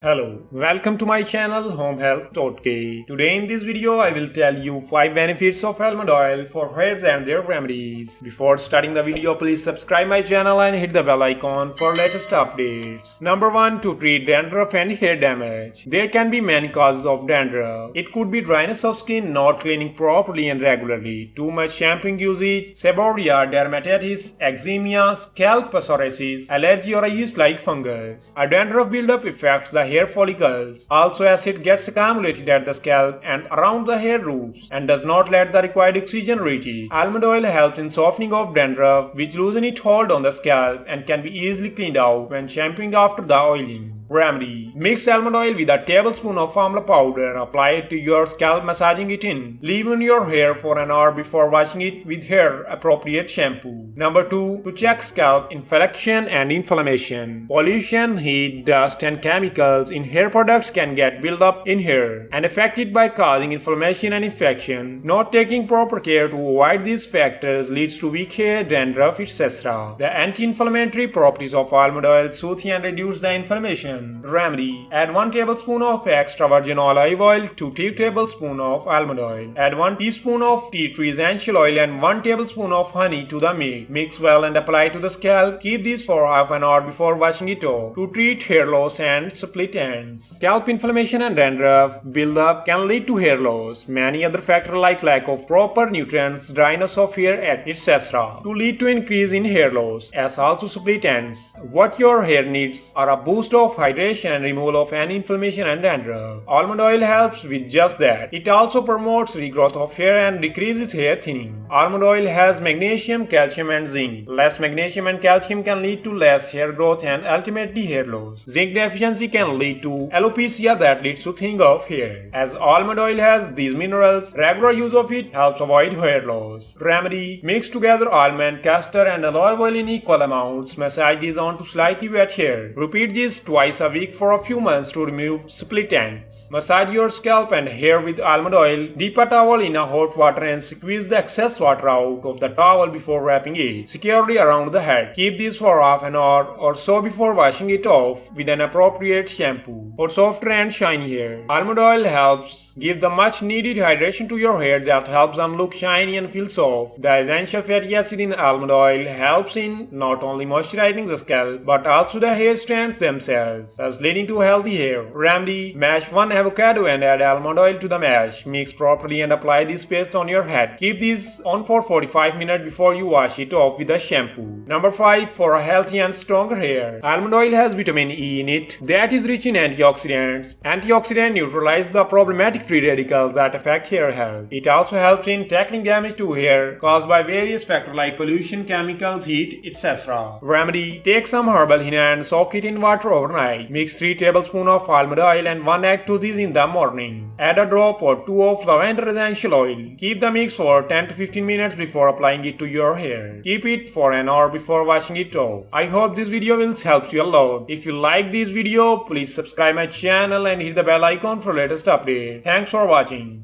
Hello, welcome to my channel Home Health Totke. Today in this video I will tell you 5 benefits of almond oil for hairs and their remedies. Before starting the video, please subscribe my channel and hit the bell icon for latest updates. Number 1. To treat dandruff and hair damage. There can be many causes of dandruff. It could be dryness of skin, not cleaning properly and regularly, too much shampooing usage, seborrhea, dermatitis, eczema, scalp psoriasis, allergy or a yeast-like fungus. A dandruff buildup affects the hair follicles. Also, acid gets accumulated at the scalp and around the hair roots and does not let the required oxygen reach it. Almond oil helps in softening of dandruff, which loosens its hold on the scalp and can be easily cleaned out when shampooing after the oiling. Remedy. Mix almond oil with a tablespoon of amla powder. Apply it to your scalp, massaging it in. Leave in your hair for an hour before washing it with hair appropriate shampoo. Number 2. To check scalp infection and inflammation. Pollution, heat, dust and chemicals in hair products can get built up in hair and affect it by causing inflammation and infection. Not taking proper care to avoid these factors leads to weak hair, dandruff, etc. The anti-inflammatory properties of almond oil soothe and reduce the inflammation. Remedy. Add 1 tablespoon of extra virgin olive oil to 2 tablespoons of almond oil. Add 1 teaspoon of tea tree essential oil and 1 tablespoon of honey to the mix. Mix well and apply to the scalp. Keep these for half an hour before washing it off. To treat hair loss and split ends. Scalp inflammation and dandruff buildup can lead to hair loss. Many other factors like lack of proper nutrients, dryness of hair, etc. to lead to increase in hair loss, as also split ends. What your hair needs are a boost of hydration and removal of any inflammation and dandruff. Almond oil helps with just that. It also promotes regrowth of hair and decreases hair thinning. Almond oil has magnesium, calcium and zinc. Less magnesium and calcium can lead to less hair growth and ultimately hair loss. Zinc deficiency can lead to alopecia that leads to thinning of hair. As almond oil has these minerals, regular use of it helps avoid hair loss. Remedy. Mix together almond, castor and olive oil in equal amounts. Massage these onto slightly wet hair. Repeat this twice a week for a few months to remove split ends. Massage your scalp and hair with almond oil. Dip a towel in a hot water and squeeze the excess water out of the towel before wrapping it securely around the head. Keep this for half an hour or so before washing it off with an appropriate shampoo. For softer and shiny hair, almond oil helps give the much needed hydration to your hair that helps them look shiny and feel soft. The essential fatty acid in almond oil helps in not only moisturizing the scalp but also the hair strands themselves, thus leading to healthy hair. Remedy. Mash 1 avocado and add almond oil to the mash. Mix properly and apply this paste on your head. Keep this on for 45 minutes before you wash it off with a shampoo. Number 5. For a healthy and stronger hair. Almond oil has vitamin E in it that is rich in antioxidants. Antioxidants neutralize the problematic free radicals that affect hair health. It also helps in tackling damage to hair caused by various factors like pollution, chemicals, heat, etc. Remedy. Take some herbal henna and soak it in water overnight. Mix 3 tablespoons of almond oil and 1 egg to these in the morning. Add a drop or 2 of lavender essential oil. Keep the mix for 10 to 15 minutes before applying it to your hair. Keep it for an hour before washing it off. I hope this video will help you a lot. If you like this video, please subscribe my channel and hit the bell icon for latest update. Thanks for watching.